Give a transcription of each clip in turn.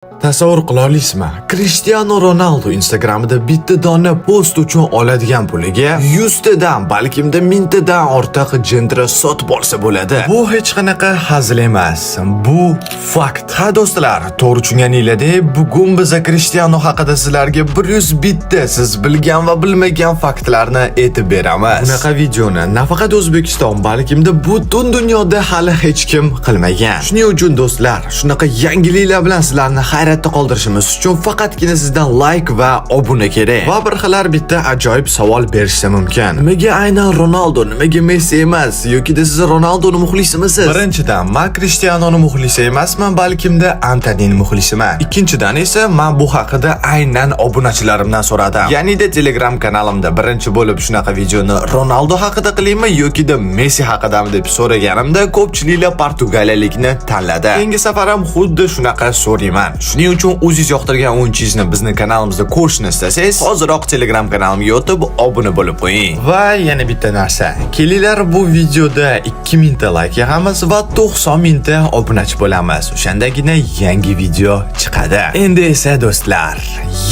Tasavvur qila olasizmi? Cristiano Ronaldo Instagramida bitta dona post uchun oladigan puliga 100 tadan, balkimda 1000 tadan ortiq jendra sotib olsa bo'ladi. Bu hech qanaqa hazil emas. Bu fakt. Ha do'stlar, to'g'ri tushunganinglardek, bugun biz Cristiano haqida sizlarga 100 bitta siz bilgan va bilmagan faktlarni aytib beramiz. Bunaqa videoni nafaqat O'zbekiston, balkimda butun dunyoda hali hech kim qilmagan. Shuning uchun do'stlar, shunaqa yangiliklar bilan sizlarni hayratda qoldirishimiz uchun faqatgina sizdan like va obuna kerak. Va bir xillar bitta ajoyib savol berishsa mumkin. Nimaga aynan Ronaldo, nimaga Messi emas yoki siz Ronaldoni muxlisimisiz? Birinchidan, men Cristianoni muxlisi emasman, balkimda Antonining muxlisiman. Ikkinchidan esa men bu haqida aynan obunachilarimdan so'radim. Ya'ni-da Telegram kanalimda birinchi bo'lib shunaqa videoni Ronaldo haqida qilaymi yoki Messi haqidami deb so'raganimda ko'pchiliklar portugaliyalikni tanladi. Keyingi safar ham xuddi shunaqa so'rayman. Shuning uchun o'zingiz yoqtirgan o'yinchingizni bizning kanalimizda ko'rishni istasangiz, hoziroq Telegram kanalimga o'tib obuna bo'lib qo'ying. Va yana bitta narsa. Kelinglar bu videoda 2000 ta like yig'amiz va 90 ming ta obunachi bo'lamiz. O'shandagina yangi video chiqadi. Endi esa do'stlar,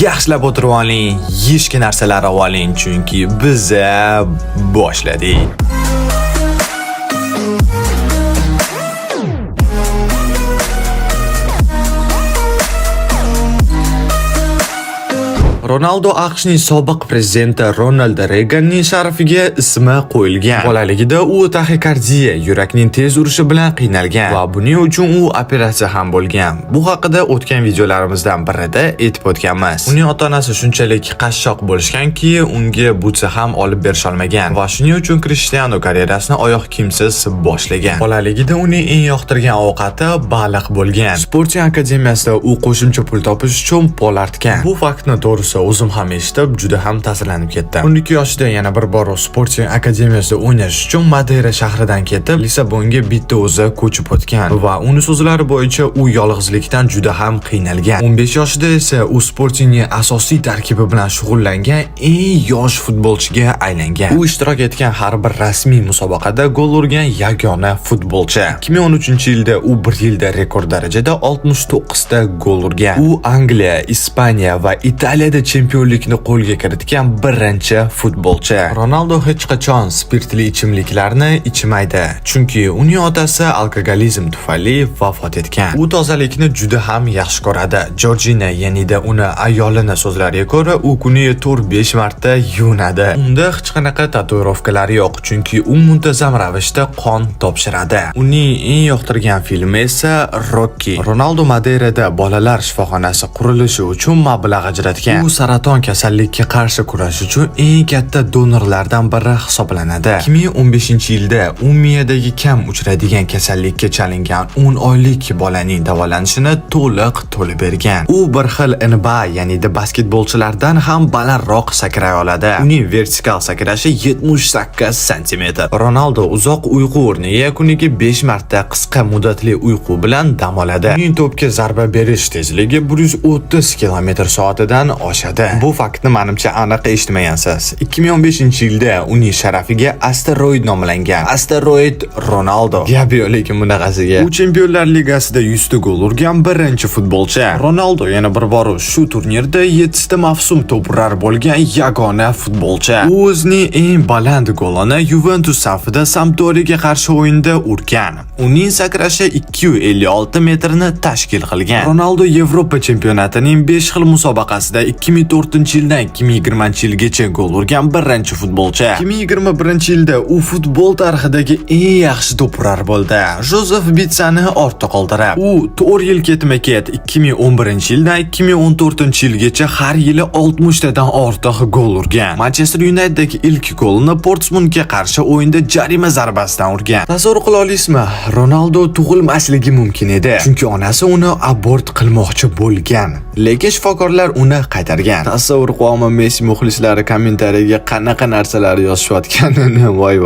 yaxshilab o'tirib oling, yeyishga narsalar olib oling, chunki biz boshladik. Ronaldo AQShning sobiq prezidenti Ronald Reaganning sharafiga ismi qo'yilgan. Bolaligida u taxikardiya, yurakning tez urishi bilan qiynalgan va buning uchun u operatsiya ham bo'lgan. Bu haqida o'tgan videolarimizdan birida aytib o'tganmiz. Uning ota-onasi shunchalik qashshoq bo'lishganki, unga butsa ham olib berisha olmagan va shuning uchun Cristiano karyerasini oyoq kiyimsiz boshlagan. Bolaligida uning eng yoqtirgan ovqati baliq bo'lgan. Sporting akademiyasida u qo'shimcha pul topish uchun pol artgan. Bu faktni to'g'risi o'zim ham eshitib, juda ham ta'sirlanib ketdim. 12 yoshida yana bir bor Sporting akademiyasida o'ynash uchun Madeira shahridan ketib, Lisabonga bitta o'zi ko'chib o'tgan va uning so'zlari bo'yicha u yolg'izlikdan juda ham qiynalgan. 15 yoshida esa u Sportingning asosiy tarkibi bilan shug'ullangan eng yosh futbolchiga aylangan. U ishtirok etgan har bir rasmiy musobaqada gol urgan yagona futbolchi. 2013-yilda u bir yilda rekord darajada 69 ta gol urgan. U Angliya, Ispaniya va Italiyada chempionlikni qo'lga kiritgan birinchi futbolchi. Ronaldo hech qachon spirtli ichimliklarni ichmaydi, chunki uning otasi alkogolizm tufayli vafot etgan. U tozalikni juda ham yaxshi ko'radi. Georgina, ya'nida uni ayolini so'zlariga ko'ra, u kuniga 4-5 marta yuvinadi. Unda hech qanaqa tatuirovkalar yo'q, chunki u muntazam ravishda qon topshiradi. Uning eng yoqtirgan filmi esa Rocky. Ronaldo Madeirada bolalar shifoxonasi qurilishi uchun mablag' ajratgan. U saraton kasallikka qarshi kurash uchun eng katta donorlardan biri hisoblanadi. 2015-yilda u miyadagi kam uchraydigan kasallikka chalingan 10 oylik bolaning davolanishini to'liq to'lib bergan. U bir xil NBA, ya'ni basketbolchilardan ham balandroq sakray oladi. Uning vertikal sakrashi 78 sm. Ronaldo uzoq uyqu o'rniga kuniga 5 marta qisqa muddatli uyqu bilan dam oladi. Uning to'pga zarba berish tezligi 130 km/soatdan oshadi. Bu faktni menimcha aniq eshitmagansiz. 2015-yilda uning sharafiga asteroid nomlangan. Asteroid Ronaldo. Gap yo'q lekin bunaqasiga. U Chempionlar Ligasida 100 ta gol urgan birinchi futbolchi. Ronaldo yana bir bor shu turnirda 7 ta mavsum to'p urar bo'lgan yagona futbolchi. U o'zining eng baland golini Juventus safida Sampdoriyaga qarshi o'yinda urgan. Uning sakrashi 256 metrni tashkil qilgan. Ronaldo Yevropa chempionatining 5 xil musobaqasida 2004-yildan 2020-yilgacha gol urgan birinchi futbolchi. 2021-yilda u futbol tarixidagi eng yaxshi to'prar bo'ldi. Josef Bitsani ortda qoldirib, u 4 yil ketma-ket 2011-yildan 2014-yilgacha har yili 60 tadan ortiq gol urgan. Manchester United'dagi ilk golini Portsmouthga qarshi o'yinda jarima zarbasidan urgan. Tasavvur qila olasizmi? Ronaldo tug'ilmasligi mumkin edi, chunki onasi uni abort qilmoqchi bo'lgan. Lekin shifokorlar uni qaytarib chiqargan. Tasavvur qilaman, Messi muxlislari kommentariyaga qanaqa narsalar yozishayotganini. Voy.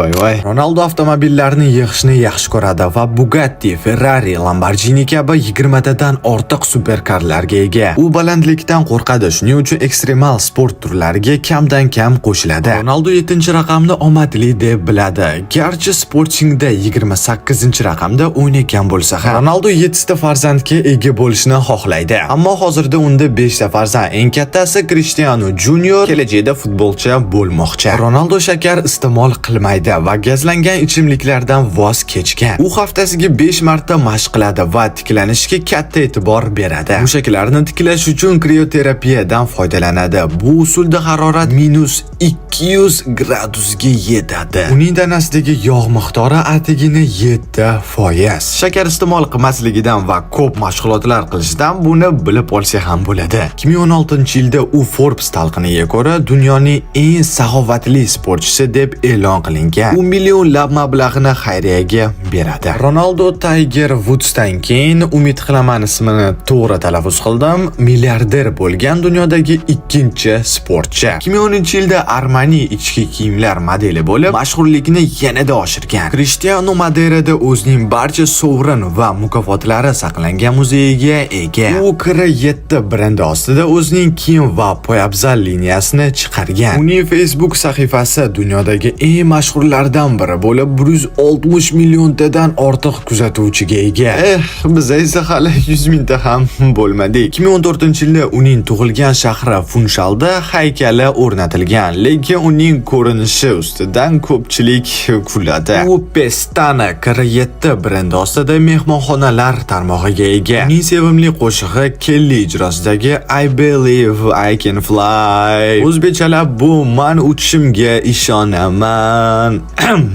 Ronaldo avtomobillarni yig'ishni yaxshi ko'radi va Bugatti, Ferrari, Lamborghini kabi 20 dan ortiq superkarlarga ega. U balandlikdan qo'rqadi, shuning uchun ekstremal sport turlariga kamdan kam qo'shiladi. Ronaldo 7-raqamni omadli deb biladi. Garchi Sportingda 28-raqamda o'ynagan bo'lsa ham, Ronaldo 7 ta farzandga ega bo'lishni xohlaydi. Ammo hozirda unda 5 ta farzand. Eng kattasi Cristiano Junior kelajakda futbolchi bo'lmoqchi. Ronaldo shakar iste'mol qilmaydi va gazlangan ichimliklardan voz kechgan. U haftasiga 5 marta mashq qiladi va tiklanishga katta e'tibor beradi. Mushaklarni tiklash uchun krioterapiyadan foydalanadi. Bu usulda harorat -200 gradusga yetadi. Uning tanasidagi yog' miqdori atigini 7%. Shakar iste'mol qilmasligidan va ko'p mashg'ulotlar qilishidan buni bilib olsa ham bo'ladi. 2016-yilda u Forbes talqiniga ko'ra dunyoning eng saxovatli sportchisi deb e'lon qilingan. U millionlab mablag'ni xayriyaga beradi. Ronaldo Tiger Woods'dan keyin, umid qilaman ismini to'g'ri talaffuz qildim, milliarder bo'lgan dunyodagi ikkinchi sportchi. 2010-yilda Armani ichki kiyimlar modeli bo'lib, mashhurlikni yanada oshirgan. Cristiano Madeirada o'zining barcha sovrin va mukofotlari saqlangan muzeyiga ega. U Kr7 brendi ostida o'zining kiyim va poyabzal liniyasini chiqargan. Uning Facebook sahifasi dunyodagi eng mashhurlardan biri bo'lib, 160 milliontadan ortiq kuzatuvchiga ega. Biz esa hali 100 mingta ham bo'lmadik. 2014-yilda uning tug'ilgan shahri Funshalda haykali o'rnatilgan, lekin uning ko'rinishi ustidan ko'pchilik kuladi. U Pestana Kr7 brendi ostida mehmonxonalar tarmog'iga ega. Uning sevimli qo'shig'i Kelly ijrosidagi I Believe I Can Fly. O'zbekchalab bu men uchishimga ishonaman.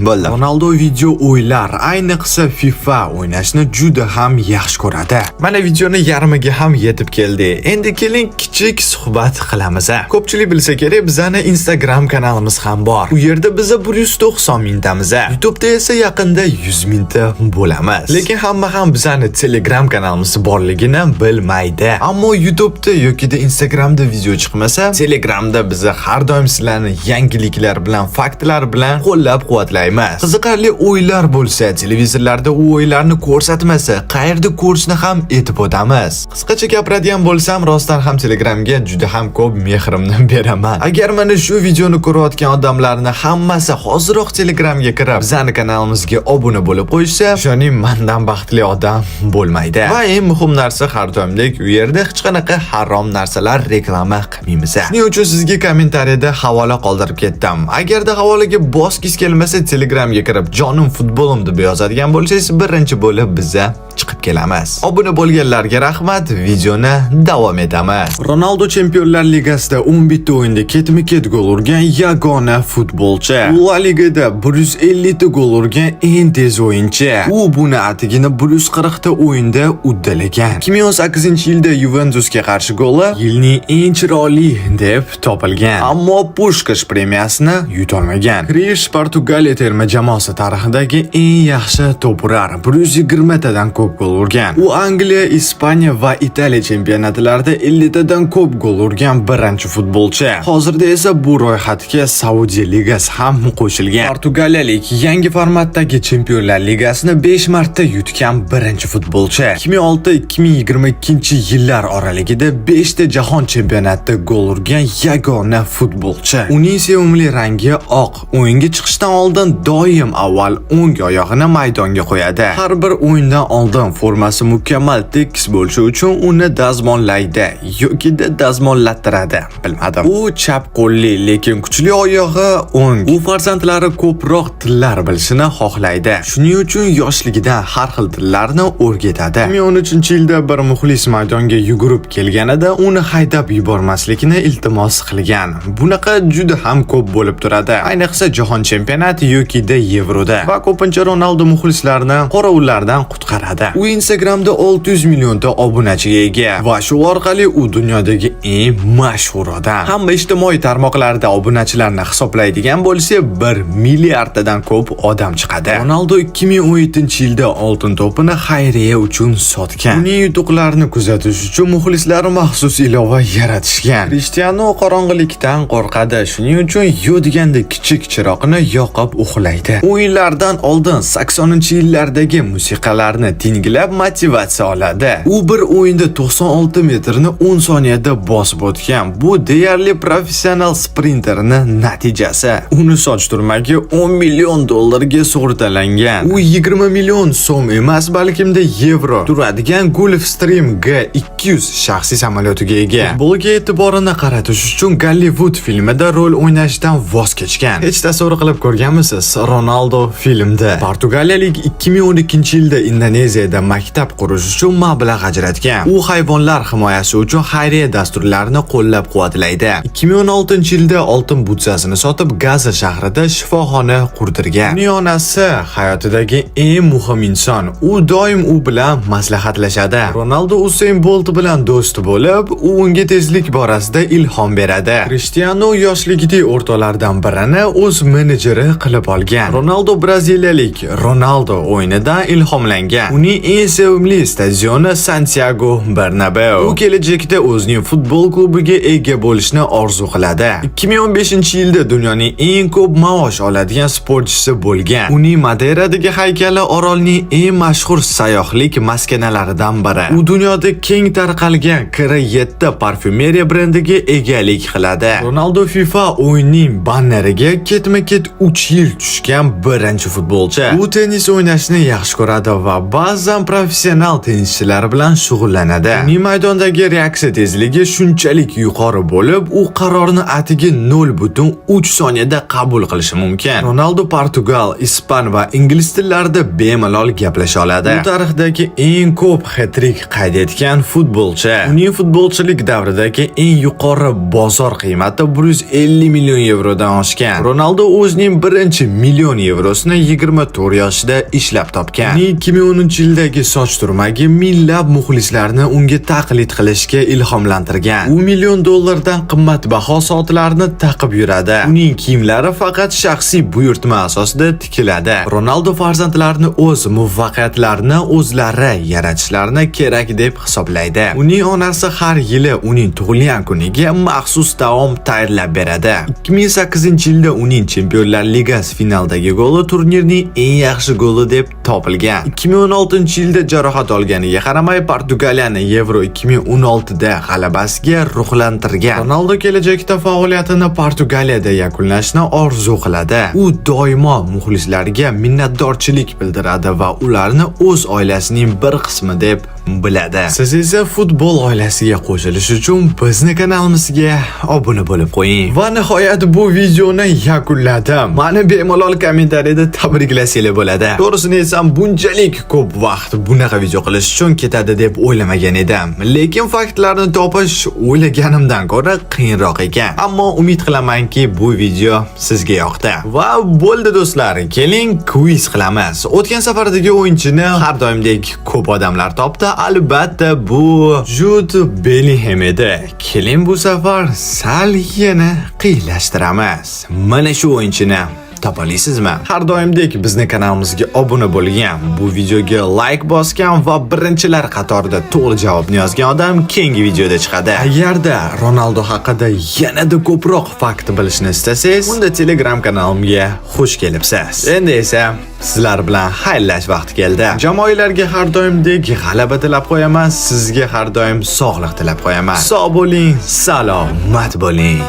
Bo'ldi. Ronaldo video o'yinlar, ayniqsa FIFA o'ynashni juda ham yaxshi ko'radi. Mana videoni yarmiga ham yetib keldi. Endi keling kichik suhbat qilamiz. Ko'pchilik bilsa kerak, bizning Instagram kanalimiz ham bor. U yerda biz 190 mingtamiz. YouTube'da esa yaqinda 100 mingta bo'lamiz. Lekin hamma ham bizning Telegram kanalimiz borligini bilmaydi. Ammo YouTube'da yoki Instagramda video chiqmasa, Telegramda biz har doim sizlarni yangiliklar bilan, faktlar bilan qo'llab-quvvatlaymiz. Qiziqarli o'yinlar bo'lsa, televizorlarda u o'yinlarni ko'rsatmasa, qayerda ko'rishni ham aytib o'tamiz. Qisqacha gapiradigan bo'lsam, rostdan ham Telegramga juda ham ko'p mehrimni beraman. Agar mana shu videoni ko'rayotgan odamlarning hammasi hoziroq Telegramga kirib, bizning kanalimizga obuna bo'lib qo'ysa, ishoning, mendan baxtli odam bo'lmaydi. Va eng muhim narsa, har doimdek u yerda hech qanaqa harom narsalar reklama qilmaymiz. Shuning uchun sizga kommentariyada havola qoldirib ketdim. Agarda havolaga bosgis kelmasa, Telegramga kirib jonim futbolim deb yozadigan bo'lsangiz, birinchi bo'lib bizga chiqib kelamiz. Obuna bo'lganlarga rahmat, videoni davom etamiz. Ronaldo Chempionlar Ligasida 11 ta o'yinda ketma-ket gol urgan yagona futbolchi. La Ligada 150 ta gol urgan eng tez o'yinchi. U buni atigini 140 ta o'yinda uddalagan. 2018-yilda Juventusga qarshi goli yilning eng chiroyli deb topilgan. Ammo Pushkash premiyasini yutolmagan. Krish Portugaliya terma jamoasi tarixidagi eng yaxshi to'prar, 120 tadan ko'p gol urgan. U Angliya, Ispaniya va Italiya chempionatlarida 50 tadan ko'p gol urgan birinchi futbolchi. Hozirda esa bu ro'yxatga Saudiya ligasi ham qo'shilgan. Portugaliyalik yangi formatdagi Chempionlar ligasini 5 marta yutgan birinchi futbolchi. 2006-2022-yillar oralig'ida 5 ta jahon chempionatida gol urgan yagona futbolchi. Uning sevimli rangi oq. O'yinga chiqishdan oldin doim avval o'ng oyog'ini maydonga qo'yadi. Har bir o'yindan oldin formasi mukammal tekis bo'lishi uchun uni dazmollaydi yoki dazmollattiradi. Bilmadim. U chap qo'lli, lekin kuchli oyog'i o'ng. U farzandlari ko'proq tillar bilishini xohlaydi. Shuning uchun yoshligidan har xil tillarni o'rgatadi. 2013-yilda bir muxlis maydonga yugurib kelganida uni haydab yubormaslikni iltimos qilgan. Bunaqa juda ham ko'p bo'lib turadi. Ayniqsa jahon chempionati yoki Yevroda. Va ko'pincha Ronaldo muxlislarini qorovullardan qutqaradi. U Instagramda 600 millionta obunachiga ega va shu orqali u dunyodagi eng mashhur odam. Hamma ijtimoiy tarmoqlarda obunachilarni hisoblaydigan bo'lsa, 1 milliarddan ko'p odam chiqadi. Ronaldo 2017-yilda oltin to'pini xayriya uchun sotgan. Uning yutuqlarini kuzatish uchun muxlislari maxsus ilova yaratishgan. Cristiano qorong'ilikdan qo'rqadi, shuning uchun yo'diganda kichik chiroqni yoqib uxlaydi. O'yinlardan oldin 80-yillardagi musiqalarni tinglab motivatsiya oladi. U bir o'yinda 96 metrni 10 soniyada bosib o'tgan. Bu deyarli professional sprinterning natijasi. Uni soch turmagi $10 million ga sug'urtalangan. U 20 million so'm emas, balkimda yevro turadigan Gulfstream G200 shaxsiy samolyotiga ega. Futbolga e'tiborini qaratish uchun Gollywood filmida rol o'ynashdan voz kechgan. Hech tasavvur qilib ko'rganmisiz? Ronaldo filmda Portugaliyalik 2012-yilda Indoneziyada maktab qurish uchun mablag' ajratgan. U hayvonlar himoyasi uchun xayriya dasturlarini qo'llab-quvvatlaydi. 2016-yilda oltin butsasini sotib Gaza shahrida shifoxona qurdirgan. Uning onasi hayotidagi eng muhim inson. U doim u bilan maslahatlashadi. Ronaldo Usain Bolt bilan do'st bo'lib, u unga tezlik borasida ilhom beradi. Cristiano yoshligidagi o'rtoqlardan birini o'z menejeri qilib olgan. Ronaldo braziliyalik Ronaldo o'yinidan ilhomlangan. Uning eng sevimli stadioni Santiago Bernabeu. U kelajakda o'zining futbol klubiga ega bo'lishni orzu qiladi. 2015-yilda dunyoning eng ko'p maosh oladigan sportchisi bo'lgan. Uning Madeiradagi haykali orolning eng mashhur sayyohlik maskanalaridan biri. U dunyoda keng tarqalgan kira 7 parfyumeriya brendiga egalik qiladi. Ronaldo FIFA o'yinining banneriga ketma-ket 3 yil tushgan birinchi futbolchi. U tennis o'ynashni yaxshi ko'radi va ba'zan professional tennischilar bilan shug'ullanadi. Uning maydondagi reaksiya tezligi shunchalik yuqori bo'lib, u qarorni atigi 0.3 soniyada qabul qilishi mumkin. Ronaldo Portugal, ispan va ingliz tillarida bemalol gaplasha oladi. U tarixdagi eng ko'p hat-trick qayd etgan futbolchi. Uning futbolchilik davridagi eng yuqori bozor qiymati 150 million yevrodan oshgan. Ronaldo o'zining birinchi million yevrosini 24 yoshida ishlab topgan. Uning 2010-yildagi soch turmagi minglab muxlislarni unga taqlid qilishga ilhomlantirgan. U $1 million dan qimmatbaho soatlarni taqib yuradi. Uning kiyimlari faqat shaxsiy buyurtma asosida tikiladi. Ronaldo farzandlarini o'z muvaffaqiyatlarini o'zlari yaratishlarini kerak deb hisoblaydi. Uning onasi har yili uning tug'ilgan kuniga maxsus taom tayyorlab beradi. 2008-yilda uning Chempionlar Ligasi finaldagi goli turnirning eng yaxshi goli deb topilgan. 2016-yilda jarohat olganiga qaramay Portugaliyani Euro 2016da g'alabasiga ruhlantirgan. Ronaldo kelajakda faoliyatini Portugaliyada yakunlashni orzu qiladi. U doimo muxlislariga minnatdorchilik bildiradi va ularni o'z oilasining bir qismi deb biladi. Siz esa futbol oilasiga qo'shilish uchun bizni kanalimizga obuna bo'lib qo'ying. Va nihoyat bu videoni yakunladim. Meni bemalol kommentariyada tabriklasanglar bo'ladi. To'g'risini aytsam, bunchalik ko'p vaqt bunaqa video qilish uchun ketadi deb o'ylamagan edim. Lekin faktlarni topish o'ylaganimdan ko'ra qiyinroq ekan. Ammo umid qilamanki, bu video sizga yoqdi. Va bo'ldi do'stlar, keling quiz qilamiz. O'tgan safardagi o'yinchini har doimdek ko'p odamlar topdi. Albatta bu Jude Bellingham edi. Keling bu safar sal yana qiyinlashtiramiz. Mana shu o'yinchini topalasizmi? Har doimdek bizni kanalimizga obuna bo'lgan, bu videoga like bosgan va birinchilar qatorida to'g'ri javobni yozgan odam keyingi videoda chiqadi. Agarda Ronaldo haqida yanada ko'proq fakt bilishni istasangiz, unda Telegram kanalimga xush kelibsiz. Endi esa sizlar bilan xayrlash vaqti keldi. Jamoalarga har doimdek g'alaba tilab qo'yaman, sizga har doim sog'lik tilab qo'yaman. Sog' bo'ling, salomat bo'ling.